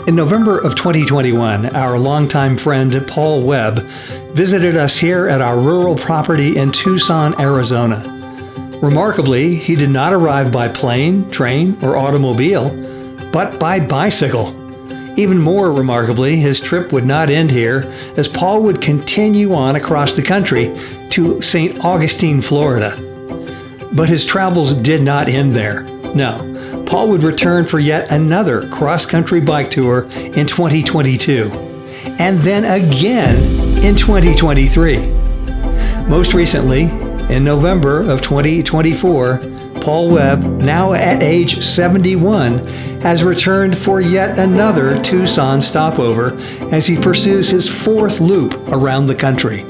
In November of 2021, our longtime friend Paul Webb visited us here at our rural property in Tucson, Arizona. Remarkably, he did not arrive by plane, train, or automobile, but by bicycle. Even more remarkably, his trip would not end here, as Paul would continue on across the country to St. Augustine, Florida. But his travels did not end there. No, Paul would return for yet another cross-country bike tour in 2022, and then again in 2023. Most recently, in November of 2024, Paul Webb, now at age 71, has returned for yet another Tucson stopover as he pursues his fourth loop around the country.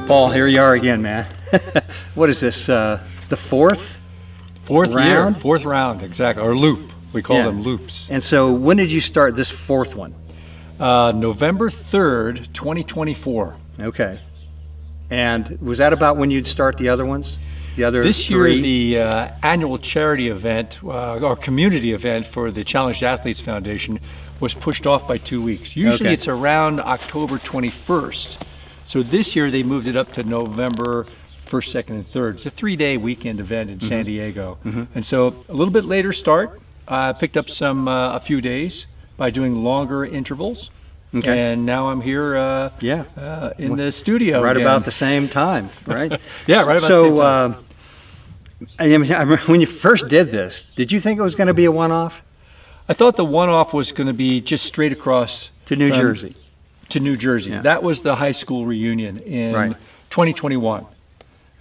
Paul, here you are again, man. What is this, the fourth round? Fourth round, exactly, or loop. We call them loops. And so when did you start this fourth one? November 3rd, 2024. Okay. And was that about when you'd start the other ones? The other This three? year, the annual charity event, or community event for the Challenged Athletes Foundation was pushed off by 2 weeks. Usually it's around October 21st. So this year they moved it up to November 1st, 2nd, and 3rd. It's a 3-day weekend event in San Diego. And so a little bit later start. I picked up a few days by doing longer intervals. Okay. And now I'm here in the studio right again. about the same time, right? Yeah, right about the same time. I remember when you first did this, did you think it was going to be a one-off? I thought the one-off was going to be just straight across To New Jersey. To New Jersey. Yeah. That was the high school reunion in 2021.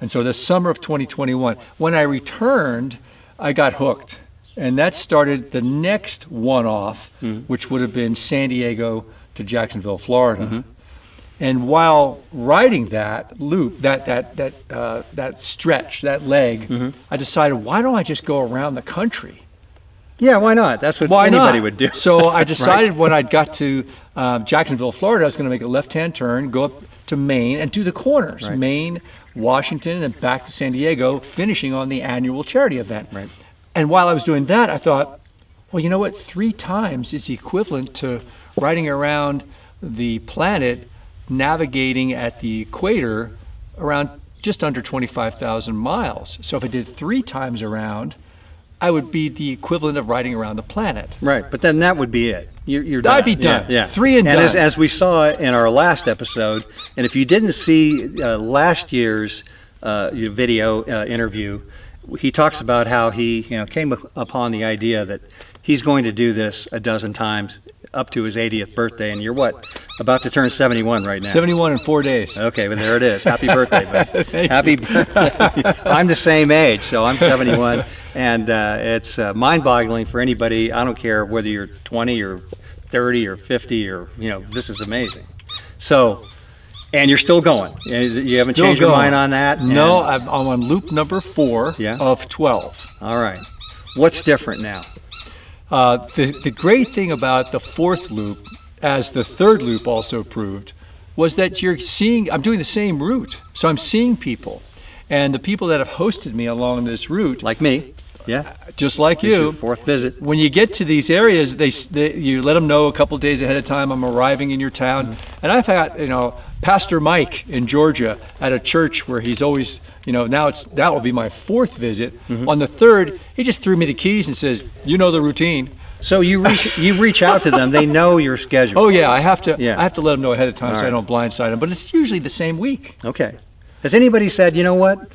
And so the summer of 2021, when I returned, I got hooked. And that started the next one-off, which would have been San Diego to Jacksonville, Florida. And while riding that loop, that stretch, that leg, I decided, why don't I just go around the country? Yeah, why not? That's what anybody would do. So I decided when I got to Jacksonville, Florida, I was going to make a left-hand turn, go up to Maine, and do the corners. Maine, Washington, and back to San Diego, finishing on the annual charity event. And while I was doing that, I thought, well, you know what? 3 times is equivalent to riding around the planet, navigating at the equator around just under 25,000 miles. So if I did 3 times around, I would be the equivalent of riding around the planet. Right, but then that would be it. You're done. I'd be done. Yeah. 3 and done. And as we saw in our last episode, and if you didn't see last year's video interview, he talks about how he came upon the idea that he's going to do this a dozen times up to his 80th birthday, and you're what? About to turn 71 right now. 71 in 4 days. Okay, well there it is. Happy birthday, buddy. Happy birthday. I'm the same age, so I'm 71, and it's mind-boggling for anybody. I don't care whether you're 20 or 30 or 50 or, this is amazing. So, and you're still going. You haven't changed your mind on that? No, I'm on loop number 4 of 12. All right. What's different now? The great thing about the 4th loop, as the 3rd loop also proved, was that I'm doing the same route. So I'm seeing people. And the people that have hosted me along this route. Like me. Yeah. Just like This you. your 4th visit. When you get to these areas, you let them know a couple days ahead of time, I'm arriving in your town. And I've had, Pastor Mike in Georgia at a church where he's always, now that will be my 4th visit. On the 3rd, he just threw me the keys and says, the routine. So you reach out to them. They know your schedule. Oh yeah, I have to let them know ahead of time so right. I don't blindside them. But it's usually the same week. Okay. Has anybody said, you know what?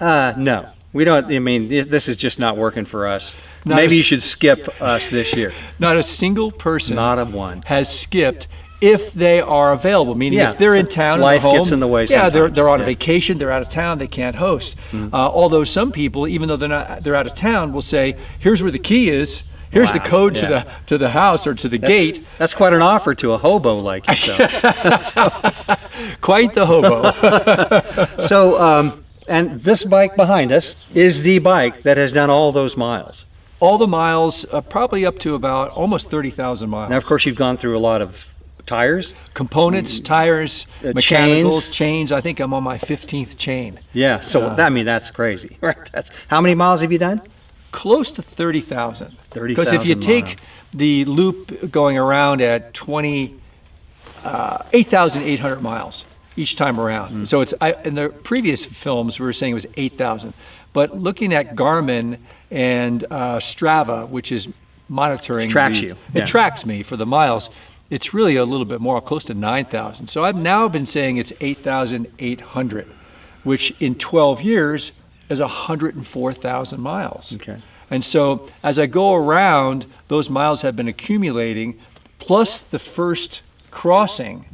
No, we don't. I mean, this is just not working for us. Maybe you should skip us this year. Not a single person. Not a one. Has skipped. If they are available, meaning if they're in town, life home, gets in the way. Yeah, sometimes. they're on a vacation, they're out of town, they can't host. Although some people, even though they're out of town, will say, "Here's where the key is. Here's the code to the house or to the gate." That's quite an offer to a hobo like yourself. Quite the hobo. So, and this bike behind us is the bike that has done all those miles. All the miles, probably up to about almost 30,000 miles. Now, of course, you've gone through a lot of tires. Components, tires, mechanicals, chains. I think I'm on my 15th chain. Yeah, so that's crazy. Right. How many miles have you done? Close to 30,000. 30,000 Because if you take the loop going around at 8,800 miles each time around. So it's in the previous films we were saying it was 8,000. But looking at Garmin and Strava, which is monitoring, it tracks you. It tracks me for the miles. It's really a little bit more, close to 9,000. So I've now been saying it's 8,800, which in 12 years is 104,000 miles. Okay. And so as I go around, those miles have been accumulating, plus the first crossing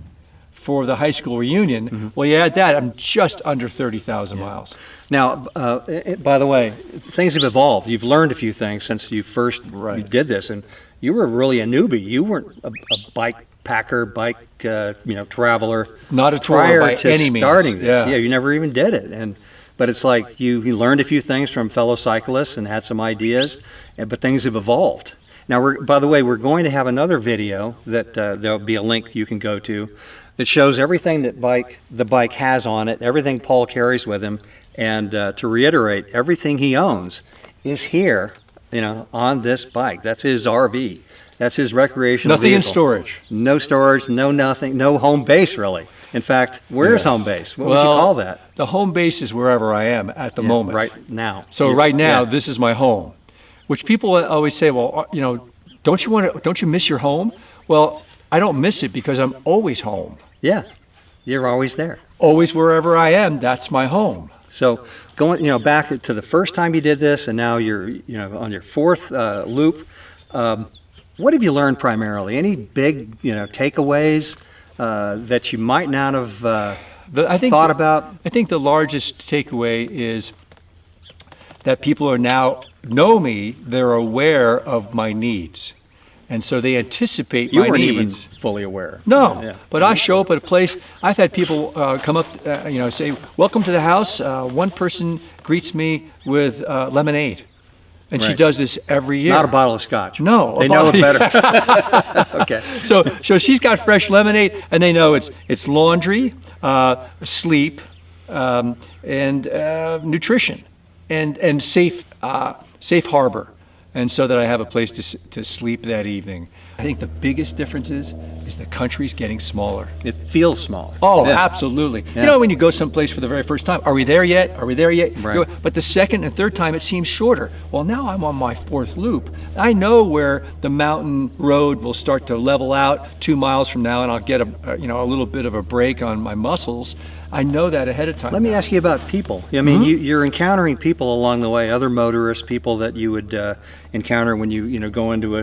for the high school reunion. Well, you add that, I'm just under 30,000 miles. Now, by the way, things have evolved. You've learned a few things since you first you did this, and you were really a newbie. You weren't a bike packer, traveler. Not a tourer by any means. Starting this. Yeah, you never even did it. But it's like you learned a few things from fellow cyclists and had some ideas, but things have evolved. Now, by the way, we're going to have another video that there'll be a link you can go to that shows everything that the bike has on it, everything Paul carries with him, and to reiterate, everything he owns is here, on this bike. That's his RV. That's his recreational Nothing vehicle. in storage. No storage, no nothing, no home base really. In fact, where's home base? What would you call that? The home base is wherever I am at the moment. Right now. So right now, this is my home, which people always say, well, don't you miss your home? Well, I don't miss it because I'm always home. Yeah, you're always there. Always wherever I am, that's my home. So going, back to the first time you did this, and now you're, on your fourth loop. What have you learned primarily? Any big, takeaways that you might not have thought about? I think the largest takeaway is that people now know me. They're aware of my needs. And so they anticipate my needs. You weren't even fully aware. No, but I show up at a place. I've had people come up, say, "Welcome to the house." One person greets me with lemonade, and she does this every year. Not a bottle of scotch. No, they know it better. Okay. So she's got fresh lemonade, and they know it's laundry, sleep, and nutrition, and safe harbor. And so that I have a place to sleep that evening. I think the biggest difference is the country's getting smaller. It feels smaller. Oh, absolutely. Yeah. When you go someplace for the very first time, are we there yet? Are we there yet? Right. But the second and third time, it seems shorter. Well, now I'm on my fourth loop. I know where the mountain road will start to level out 2 miles from now, and I'll get a little bit of a break on my muscles. I know that ahead of time. Let me ask you about people. I mean, you're encountering people along the way, other motorists, people that you would encounter when you go into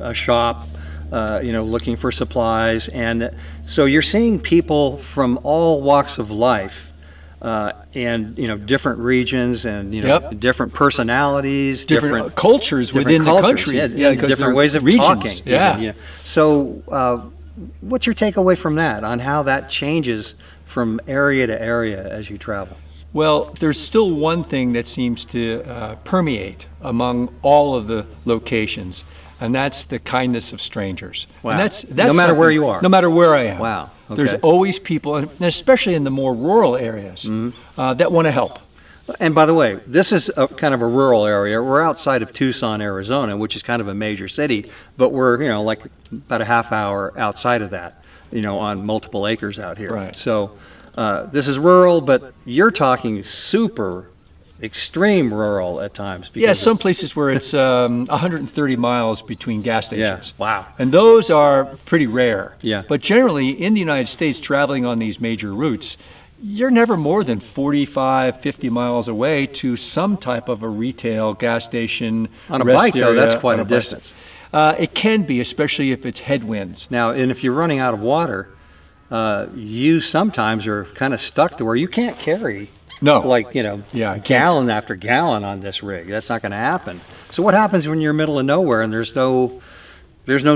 a shop, looking for supplies, and so you're seeing people from all walks of life, and different regions, and different personalities, different cultures within the country, different ways of talking. So, what's your takeaway from that on how that changes from area to area as you travel? Well, there's still one thing that seems to permeate among all of the locations, and that's the kindness of strangers. Wow. And that's no matter where you are. No matter where I am. Wow. Okay. There's always people, and especially in the more rural areas, that want to help. And by the way, this is kind of a rural area. We're outside of Tucson, Arizona, which is kind of a major city, but we're like about a half hour outside of that, on multiple acres out here. Right. So this is rural, but you're talking super extreme rural at times. Yeah, some places where it's 130 miles between gas stations. Yeah. Wow. And those are pretty rare. Yeah. But generally in the United States, traveling on these major routes, you're never more than 45, 50 miles away to some type of a retail gas station. On a bike, though, that's quite a distance. It can be, especially if it's headwinds. Now, and if you're running out of water, you sometimes are kind of stuck to where you can't carry gallon after gallon on this rig. That's not going to happen. So what happens when you're in the middle of nowhere and there's no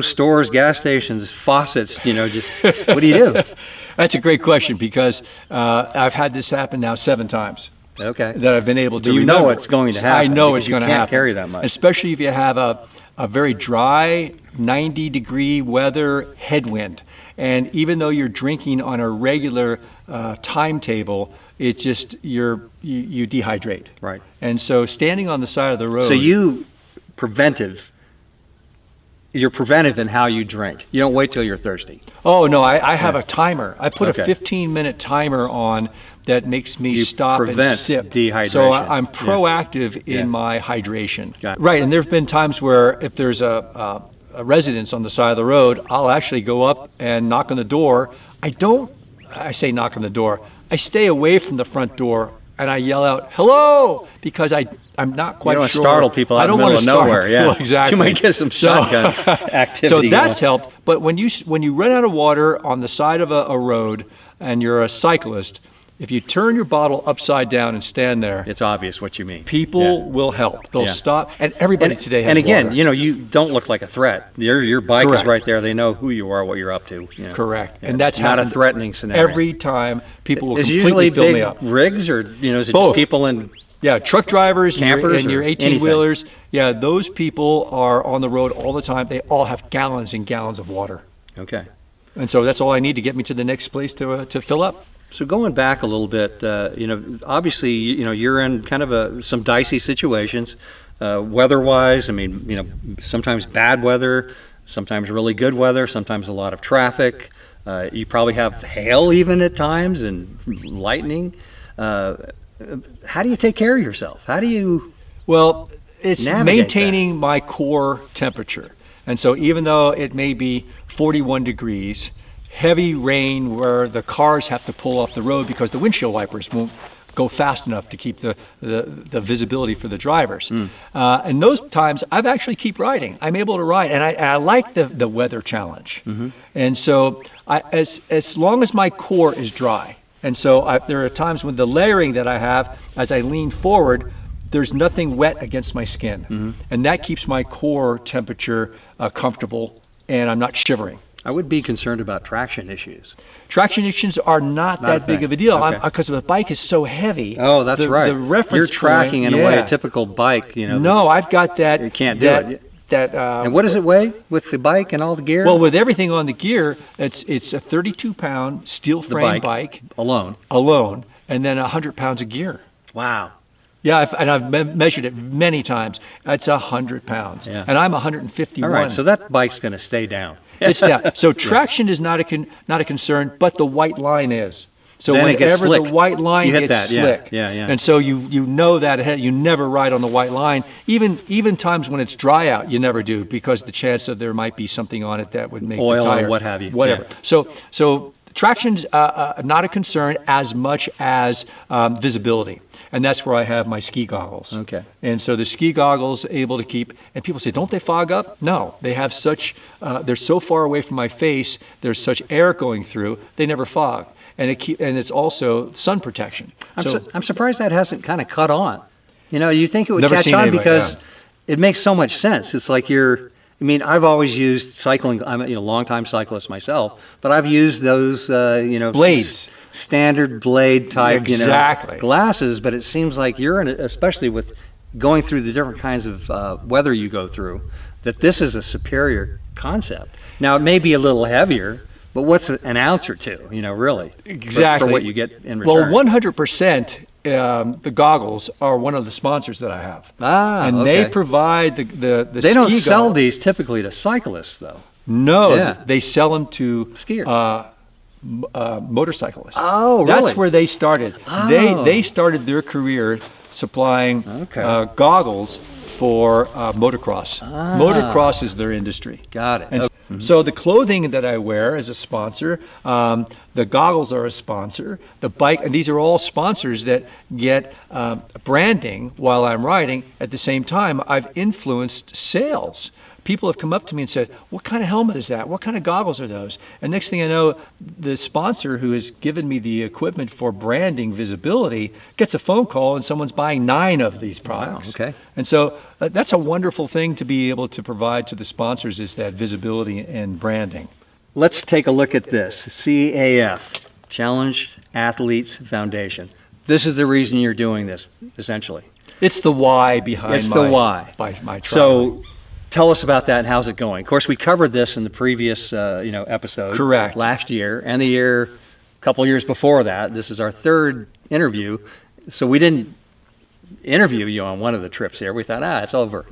stores, gas stations, faucets, just what do you do? That's a great question, because I've had this happen now 7 times. Okay. that I've been able to You remember. know it's going to happen. I know because it's going to You can't happen. carry that much. Especially if you have a very dry 90-degree weather headwind. And even though you're drinking on a regular timetable, it just you dehydrate. Right. And so standing on the side of the road. So you're preventive in how you drink. You don't wait till you're thirsty. Oh no, I have a timer. I put Okay. a 15-minute timer on that makes me stop and prevent sip. dehydration. So I'm Yeah. proactive Yeah. in my hydration. Got it. Right, and there have been times where if there's a residence on the side of the road, I'll actually go up and knock on the door. I say knock on the door. I stay away from the front door and I yell out, "Hello!" because I'm not quite You don't want to sure. startle people out I in don't the middle want of to startle nowhere. Yeah, people, exactly. You might get some shotgun activity. So that's going. helped. But when you run out of water on the side of a road and you're a cyclist, if you turn your bottle upside down and stand there, It's obvious what you mean. people Yeah. will help. They'll Yeah. stop. And everybody today has And again, water. you know, you don't look like a threat. Your bike Correct. is right there. They know who you are, what you're up to. You know. Correct. Yeah. And that's not a happened threatening scenario. every time people will Is it completely usually fill big me up. rigs, or is it Both. just people in? Yeah, truck drivers Campers and your or 18-wheelers. Yeah, those people are on the road all the time. They all have gallons and gallons of water. Okay. And so that's all I need to get me to the next place to fill up. So going back a little bit, obviously, you're in kind of some dicey situations, weather-wise. I mean, sometimes bad weather, sometimes really good weather, sometimes a lot of traffic. You probably have hail even at times and lightning. How do you take care of yourself? How do you? Well, it's Navigate maintaining my core temperature. And so even though it may be 41 degrees, heavy rain where the cars have to pull off the road because the windshield wipers won't go fast enough to keep the visibility for the drivers. And those times, I've actually keep riding. I'm able to ride, and I like the weather challenge. And so as long as my core is dry, and so there are times when the layering that I have, as I lean forward, there's nothing wet against my skin. And that keeps my core temperature comfortable, and I'm not shivering. I would be concerned about traction issues. Traction issues are not Not a that big thing. of a deal Okay. because the bike is so heavy. Oh, that's right. The reference You're tracking point, in a way a yeah. typical bike. No, I've got that. You can't do that, it. That. And what does it weigh with the bike and all the gear? Well, with everything on the gear, it's a 32-pound steel frame bike alone. alone, and then 100 pounds of gear. Wow. Yeah, I've measured it many times. It's 100 pounds, Yeah. and I'm 151. All right, so that bike's going to stay down. It's down. So traction is not a concern, but the white line is. So Then it gets whenever the slick. white line You hit gets that, yeah, slick, yeah, yeah. and so you know that ahead. You never ride on the white line. Even times when it's dry out, you never do because the chance that there might be something on it that would make Oil the or tire, what have you, whatever. yeah. So traction's not a concern as much as visibility. And that's where I have my ski goggles. Okay. And so the ski goggles able to keep, and people say, don't they fog up? No, they have such, they're so far away from my face, there's such air going through, they never fog. And it's also sun protection. I'm surprised that hasn't kind of caught on. You think it would Never catch seen on anybody, because yeah. it makes so much sense. It's like I've always used cycling. I'm a longtime cyclist myself, but I've used those, Blades. Standard blade type, Exactly. glasses. But it seems like you're in, especially with going through the different kinds of weather you go through, that this is a superior concept. Now it may be a little heavier, but what's an ounce or two, really? Exactly. For what you get in return. Well, 100%, the goggles are one of the sponsors that I have. And okay. they provide the They don't ski sell goggles. these typically to cyclists, though. No, Yeah. they sell them to Skiers. Motorcyclists. Oh, really? That's where they started. Oh. They started their career supplying Okay. goggles for motocross. Motocross is their industry. Got it. And Okay. so the clothing that I wear is a sponsor. The goggles are a sponsor. The bike, and these are all sponsors that get branding while I'm riding. At the same time, I've influenced sales. People have come up to me and said, what kind of helmet is that? What kind of goggles are those? And next thing I know, the sponsor who has given me the equipment for branding visibility gets a phone call and someone's buying 9 of these products. okay. And so that's a wonderful thing to be able to provide to the sponsors, is that visibility and branding. Let's take a look at this. CAF, Challenge Athletes Foundation. this is the reason you're doing this, essentially. It's the why behind It's the why. my traveling. So tell us about that and how's it going? Of course, we covered this in the previous episode. Correct. Last year and the year, a couple years before that. This is our third interview. So we didn't interview you on one of the trips here. We thought, it's over,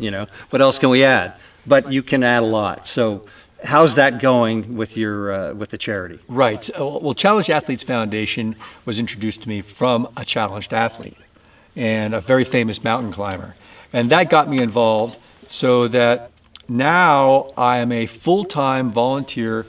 What else can we add? But you can add a lot. So how's that going with your with the charity? Right. Well, Challenged Athletes Foundation was introduced to me from a challenged athlete and a very famous mountain climber. And that got me involved so that now I am a full-time volunteer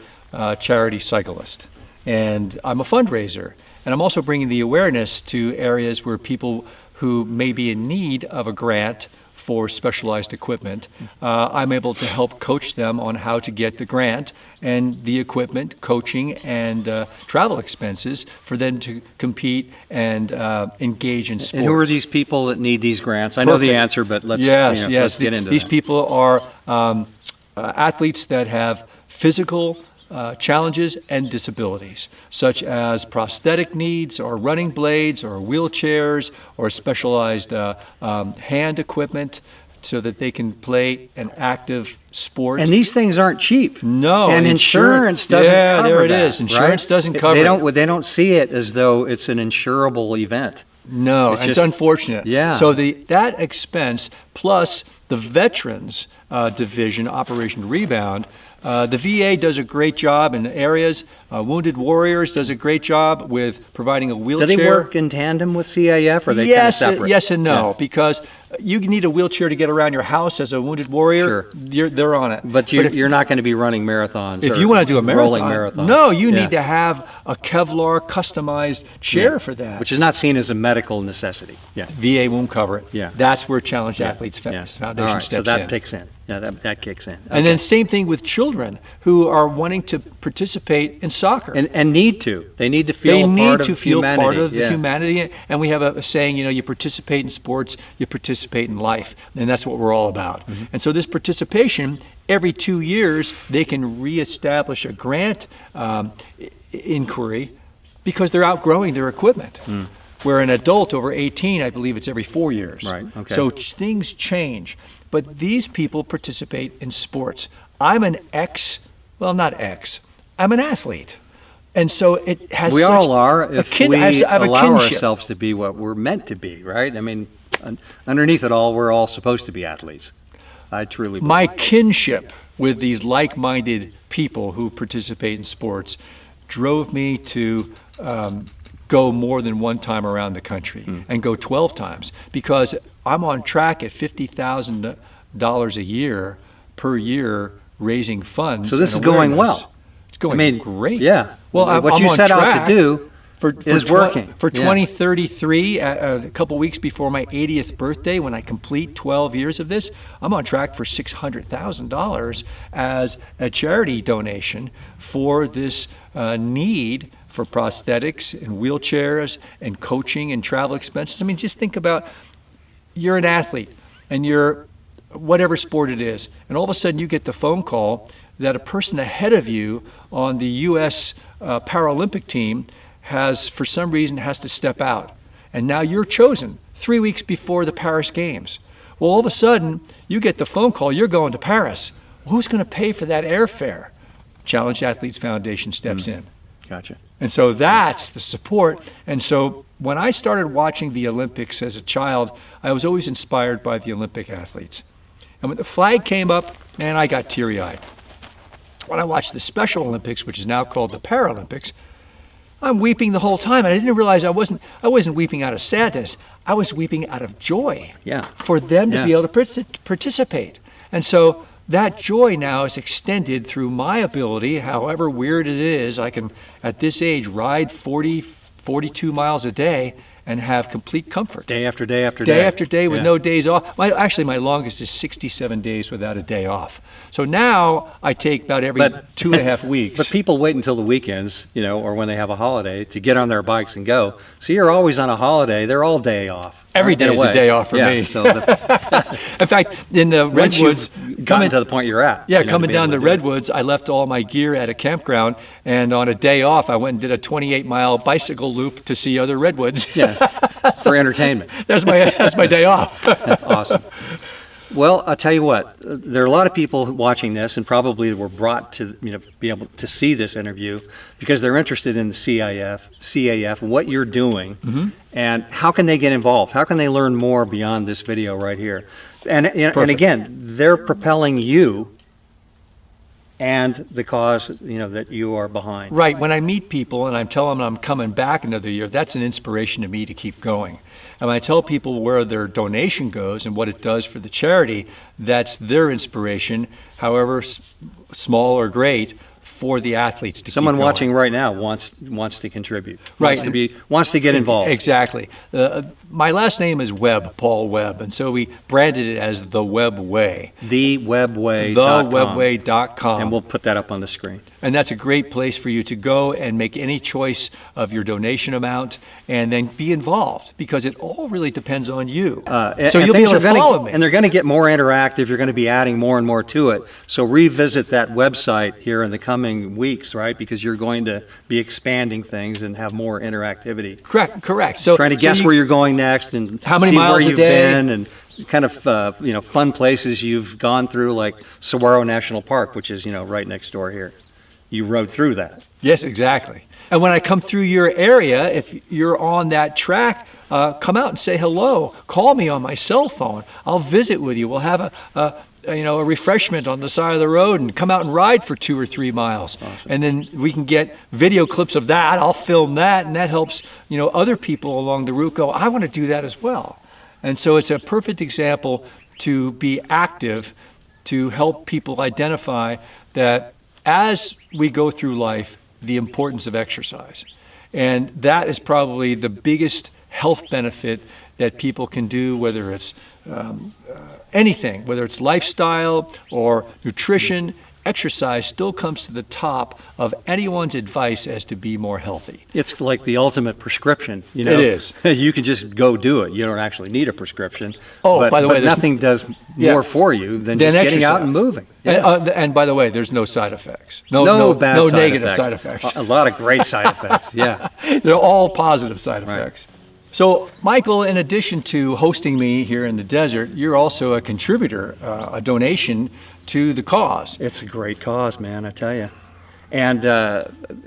charity cyclist. And I'm a fundraiser. And I'm also bringing the awareness to areas where people who may be in need of a grant for specialized equipment, I'm able to help coach them on how to get the grant and the equipment, coaching, and travel expenses for them to compete and engage in sports. And who are these people that need these grants? I know the answer, but let's yes. let's get into These that. people are athletes that have physical challenges and disabilities, such as prosthetic needs or running blades or wheelchairs or specialized hand equipment so that they can play an active sport. And these things aren't cheap. No. And insurance doesn't cover there it that, is. Insurance right? doesn't cover it. They don't see it as though it's an insurable event. No, it's unfortunate. Yeah. So that expense plus the Veterans Division, Operation Rebound, the VA does a great job in areas. Wounded Warriors does a great job with providing a wheelchair. Do they work in tandem with CAF, or are they kind of separate? Yes and no, because you need a wheelchair to get around your house as a Wounded Warrior. Sure. They're on it. But you're not going to be running marathons. If you want to do a rolling marathon, no, you need to have a Kevlar customized chair for that. Which is not seen as a medical necessity. Yeah. VA won't cover it. Yeah. That's where Challenged Athletes Foundation All right, steps so that in. kicks in. Yeah, that kicks in. And then same thing with children who are wanting to participate in soccer. And need to. They need to feel part of the humanity. And we have a saying, you participate in sports, you participate in life. And that's what we're all about. Mm-hmm. And so this participation, every 2 years, they can reestablish a grant inquiry because they're outgrowing their equipment. Mm. Where an adult over 18, I believe it's every 4 years. Right, okay. So things change. But these people participate in sports. I'm an I'm an athlete. And so it has we all are if we I have allow a kinship. ourselves to be what we're meant to be, right? I mean, underneath it all, we're all supposed to be athletes. I truly believe. My kinship with these like-minded people who participate in sports drove me to go more than one time around the country and go 12 times because I'm on track at $50,000 a year per year raising funds. So this is going well. It's going great. Yeah. Well, what I'm you on set track out to do is working. For 2033, a couple weeks before my 80th birthday, when I complete 12 years of this, I'm on track for $600,000 as a charity donation for this need for prosthetics and wheelchairs and coaching and travel expenses. I mean, just think about you're an athlete and you're whatever sport it is, and all of a sudden you get the phone call that a person ahead of you on the U.S. Paralympic team for some reason has to step out. And now you're chosen 3 weeks before the Paris Games. Well, all of a sudden you get the phone call, you're going to Paris. Well, who's going to pay for that airfare? Challenged Athletes Foundation steps in. Gotcha. And so that's the support. And so when I started watching the Olympics as a child, I was always inspired by the Olympic athletes. And when the flag came up, man, I got teary-eyed. When I watched the Special Olympics, which is now called the Paralympics, I'm weeping the whole time. And I didn't realize I wasn't weeping out of sadness. I was weeping out of joy for them to be able to participate. And so that joy now is extended through my ability, however weird it is, I can, at this age, ride 42 miles a day and have complete comfort. Day after day after day. Day after day with no days off. My longest is 67 days without a day off. So now I take about every 2.5 weeks. But people wait until the weekends, or when they have a holiday to get on their bikes and go. So you're always on a holiday. They're all day off. Every day is a day off for me. So in fact, in the Redwoods, gotten to the point you're at. Yeah, you know, coming to be down able the to do it. Redwoods, I left all my gear at a campground, and on a day off, I went and did a 28-mile bicycle loop to see other redwoods. Yeah, for entertainment. That's my day off. Awesome. Well, I'll tell you what, there are a lot of people watching this and probably were brought to, be able to see this interview because they're interested in the CAF, what you're doing, and how can they get involved? How can they learn more beyond this video right here? And again, they're propelling you and the cause, that you are behind. Right. When I meet people and I tell them I'm coming back another year, that's an inspiration to me to keep going. And when I tell people where their donation goes and what it does for the charity, that's their inspiration, however small or great, for the athletes to Someone keep going. watching right now wants to contribute. Right. Wants to get involved. Exactly. My last name is Webb, Paul Webb, and so we branded it as The Webb Way. TheWebbWay.com. TheWebbWay.com. And we'll put that up on the screen. And that's a great place for you to go and make any choice of your donation amount and then be involved because it all really depends on you. So you'll be able to follow me. And they're going to get more interactive. You're going to be adding more and more to it. So revisit that website here in the coming weeks, right? Because you're going to be expanding things and have more interactivity. Correct. So trying to guess where you're going next and how many see miles where a you've day? been and kind of fun places you've gone through, like Saguaro National Park, which is right next door here. You rode through that. Yes, exactly. And when I come through your area, if you're on that track, come out and say hello. Call me on my cell phone. I'll visit with you. We'll have a refreshment on the side of the road and come out and ride for 2 or 3 miles. Awesome. And then we can get video clips of that. I'll film that, and that helps other people along the route go, I want to do that as well. And so it's a perfect example to be active, to help people identify that as we go through life, the importance of exercise. And that is probably the biggest health benefit that people can do, whether it's anything, whether it's lifestyle or nutrition. Exercise still comes to the top of anyone's advice as to be more healthy. It's like the ultimate prescription. It is. You can just go do it. You don't actually need a prescription. Oh, by the way, nothing does more for you than just getting out and moving. Yeah. And by the way, there's no side effects. No negative side effects. A lot of great side effects. Yeah. They're all positive side effects. So, Michael, in addition to hosting me here in the desert, you're also a contributor, a donation to the cause. It's a great cause, man, I tell you. And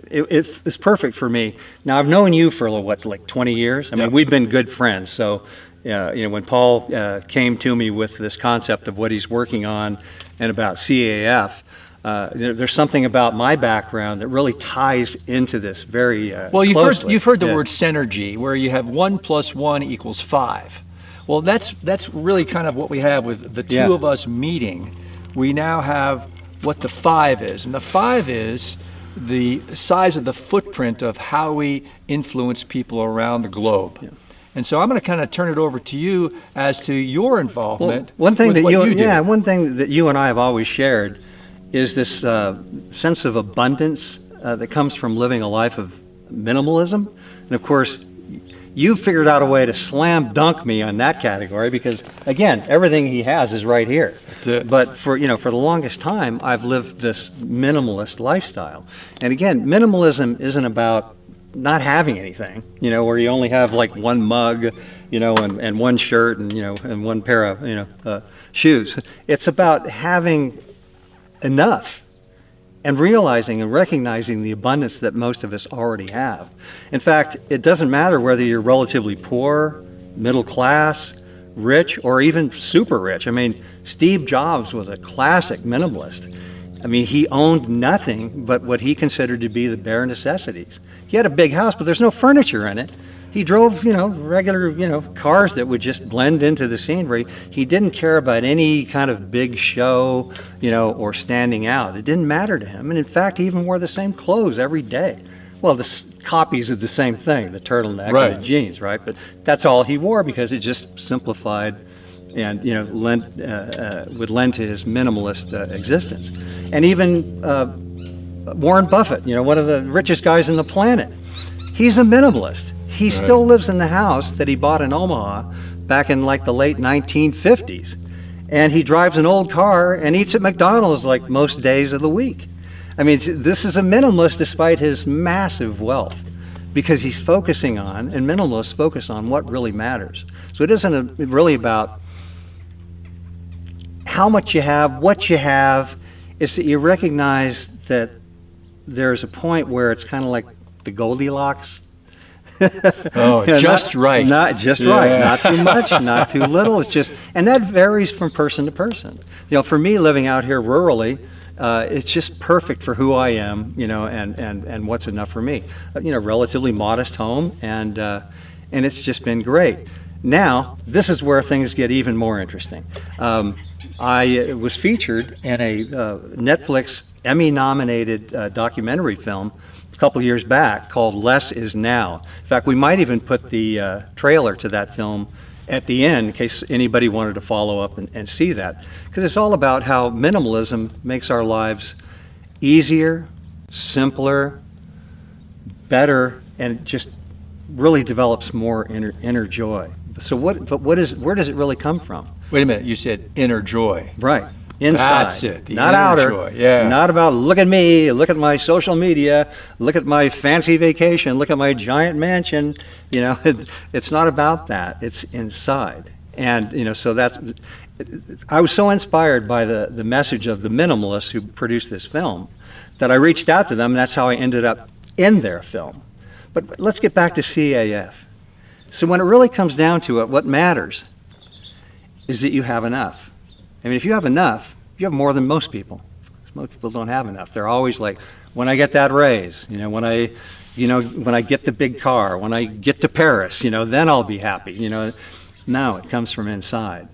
it's perfect for me. Now, I've known you for, like 20 years? I mean, we've been good friends. So, when Paul came to me with this concept of what he's working on and about CAF, there's something about my background that really ties into this very closely. You've heard the word synergy, where you have 1 + 1 = 5. Well, that's really kind of what we have with the two of us meeting. We now have what the 5 is, and the 5 is the size of the footprint of how we influence people around the globe. Yeah. And so I'm going to kind of turn it over to you as to your involvement. One thing with that what you do. One thing that you and I have always shared is this sense of abundance that comes from living a life of minimalism. And of course, you figured out a way to slam dunk me on that category because, again, everything he has is right here. That's it. But for the longest time, I've lived this minimalist lifestyle. And again, minimalism isn't about not having anything, where you only have like one mug, and one shirt and one pair of, shoes. It's about having enough and realizing and recognizing the abundance that most of us already have. In fact, it doesn't matter whether you're relatively poor, middle class, rich, or even super rich. I mean, Steve Jobs was a classic minimalist. I mean, he owned nothing but what he considered to be the bare necessities. He had a big house, but there's no furniture in it. He drove, regular, cars that would just blend into the scenery. He didn't care about any kind of big show, or standing out. It didn't matter to him. And in fact, he even wore the same clothes every day. Well, the copies of the same thing, the turtleneck and the jeans, right? But that's all he wore because it just simplified and, would lend to his minimalist existence. And even Warren Buffett, one of the richest guys on the planet, he's a minimalist. He still lives in the house that he bought in Omaha back in like the late 1950s. and he drives an old car and eats at McDonald's like most days of the week. I mean, this is a minimalist despite his massive wealth, because he's focusing on, and minimalists focus on what really matters. So it isn't really about how much you have, what you have. It's that you recognize that there's a point where it's kind of like the Goldilocks. Oh, just right. Not just right. Not too much, not too little. It's just, and that varies from person to person. You know, for me, living out here rurally, it's just perfect for who I am, you know, and what's enough for me. You know, relatively modest home, and it's just been great. Now, this is where things get even more interesting. I was featured in a Netflix Emmy-nominated documentary film a couple years back called Less Is Now. In fact, we might even put the trailer to that film at the end in case anybody wanted to follow up and see that. Because it's all about how minimalism makes our lives easier, simpler, better, and just really develops more inner joy. So where does it really come from? Wait a minute, you said inner joy. Right. Inside. That's it. Not inner outer. Joy. Yeah. Not about look at me, look at my social media, look at my fancy vacation, look at my giant mansion. You know, it's not about that. It's inside. And you know, so I was so inspired by the message of the minimalists who produced this film that I reached out to them, and that's how I ended up in their film. But let's get back to CAF. So when it really comes down to it, what matters is that you have enough. I mean, if you have enough, you have more than most people. Most people don't have enough. They're always like, when I get that raise, you know, when I get the big car, when I get to Paris, you know, then I'll be happy. You know, no, it comes from inside.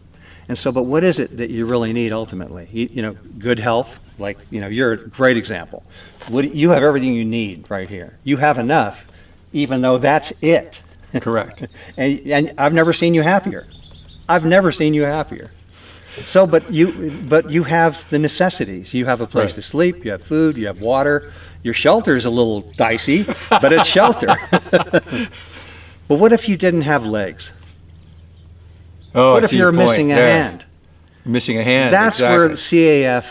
And so, but what is it that you really need ultimately? You know, good health. Like, you know, you're a great example. You have everything you need right here. You have enough, even though that's it. Correct. and I've never seen you happier. I've never seen you happier. So, but you have the necessities. You have a place to sleep. You have food. You have water. Your shelter is a little dicey, but it's shelter. But what if you didn't have legs? Oh, what if you're missing a hand? Missing a hand. That's where CAF,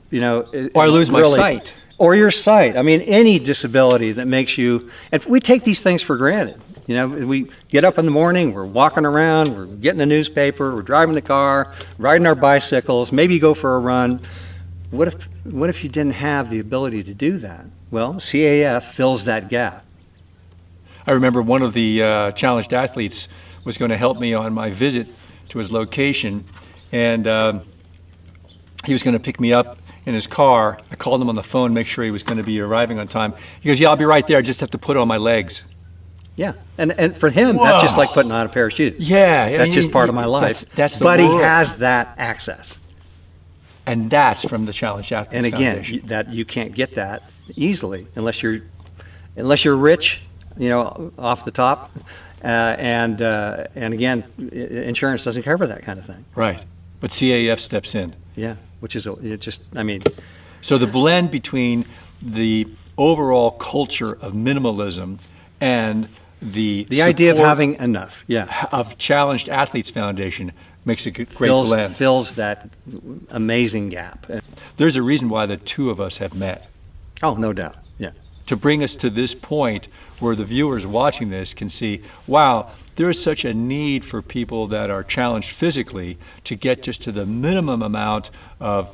you know, or I lose my sight. Or your sight. I mean, any disability that makes you. And we take these things for granted. You know, we get up in the morning, we're walking around, we're getting the newspaper, we're driving the car, riding our bicycles, maybe go for a run. What if you didn't have the ability to do that? Well, CAF fills that gap. I remember one of the challenged athletes was going to help me on my visit to his location, and he was going to pick me up in his car. I called him on the phone, make sure he was going to be arriving on time. He goes, "Yeah, I'll be right there. I just have to put it on my legs." Yeah, and for him, that's just like putting on a pair of shoes. Yeah, that's just part of my life. That's the but world. He has that access, and that's from the Challenged Athletes And again, Foundation. that you can't get that easily unless you're rich, you know, off the top, and again, insurance doesn't cover that kind of thing. Right, but CAF steps in. Yeah, which is So the blend between the overall culture of minimalism and the idea of support having enough, of Challenged Athletes Foundation makes a great blend. Fills that amazing gap. There's a reason why the two of us have met. Oh, no doubt. Yeah. To bring us to this point where the viewers watching this can see, wow, there is such a need for people that are challenged physically to get just to the minimum amount of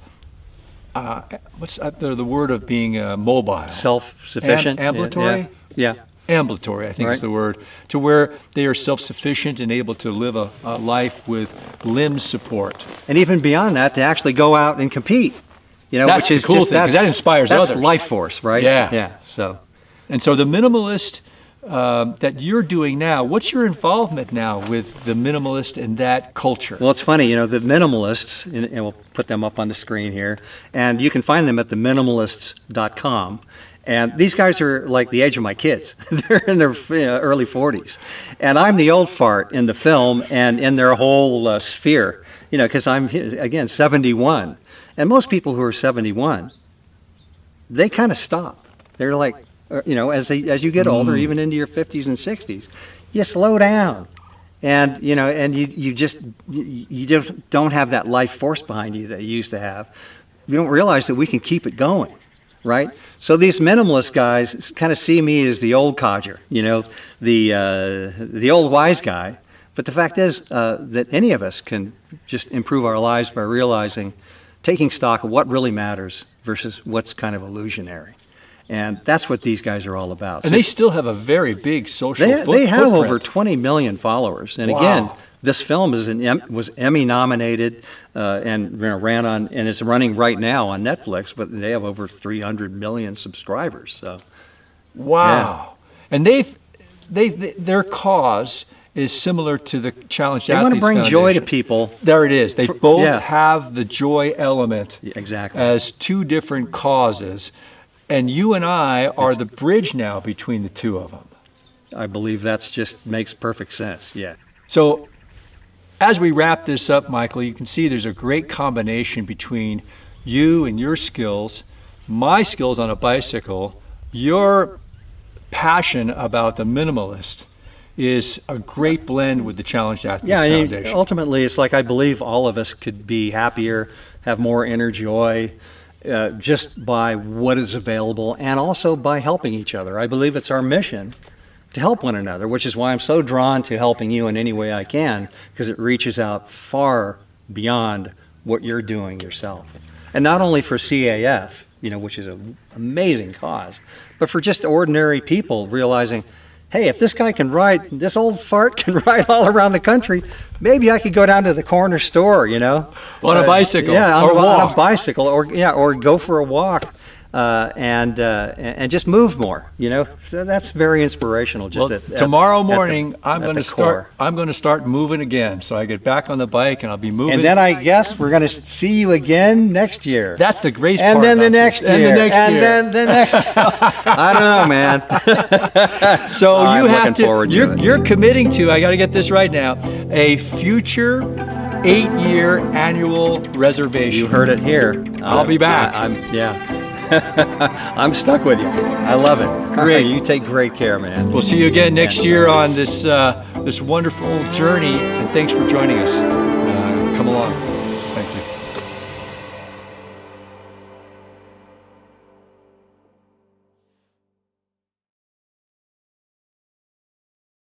what's the word of being mobile? Self-sufficient. Ambulatory? Yeah. Ambulatory, I think is the word, to where they are self-sufficient and able to live a life with limb support. And even beyond that, to actually go out and compete, you know, That's which is the cool thing, 'cause that inspires that's others. life force, right? Yeah. Yeah. So, and so the minimalist that you're doing now, what's your involvement now with the minimalist and that culture? well, it's funny, you know, the minimalists, and we'll put them up on the screen here, and you can find them at theminimalists.com. And these guys are like the age of my kids. They're in their early 40s. And I'm the old fart in the film and in their whole sphere, you know, because I'm, again, 71. And most people who are 71, they kind of stop. They're like, you know, as you get older, even into your 50s and 60s, you slow down And and you just don't have that life force behind you that you used to have. You don't realize that we can keep it going, right? So these minimalist guys kind of see me as the old codger, the old wise guy. But the fact is that any of us can just improve our lives by realizing, taking stock of what really matters versus what's kind of illusionary. And that's what these guys are all about. And they still have a very big social footprint. They have over 20 million followers. And Wow. again, this film was Emmy nominated and ran on, and it's running right now on Netflix, but they have over 300 million subscribers. So, wow. And their cause is similar to the Challenged they want to Athletes bring joy to Foundation. people. There it is. They both yeah. have the joy element Exactly. as two different causes. And you and I are the bridge now between the two of them. I believe that's just makes perfect sense. Yeah. So as we wrap this up, Michael, you can see there's a great combination between you and your skills, my skills on a bicycle, your passion about the minimalist is a great blend with the Challenged Athletes Foundation. Ultimately, it's like I believe all of us could be happier, have more inner joy, just by what is available and also by helping each other. I believe it's our mission to help one another, which is why I'm so drawn to helping you in any way I can, because it reaches out far beyond what you're doing yourself. And not only for CAF, which is an amazing cause, but for just ordinary people realizing, hey, if this guy can ride, this old fart can ride all around the country, maybe I could go down to the corner store, On a bicycle, or walk. on a bicycle, or go for a walk, and just move more. So that's very inspirational. Tomorrow morning, I'm going to start moving again. So I get back on the bike and I'll be moving. And then I guess we're going to see you again next year. That's the great part. And then the about next this. year. And the next year. then the next. I don't know, man. So I'm you have looking forward to it. You're committing to, I got to get this right now, a future 8-year annual reservation. You heard it here. I'll be back. I'm stuck with you. I love it. Great. You take great care, man. We'll see you again next year on this wonderful journey, and thanks for joining us. Come along.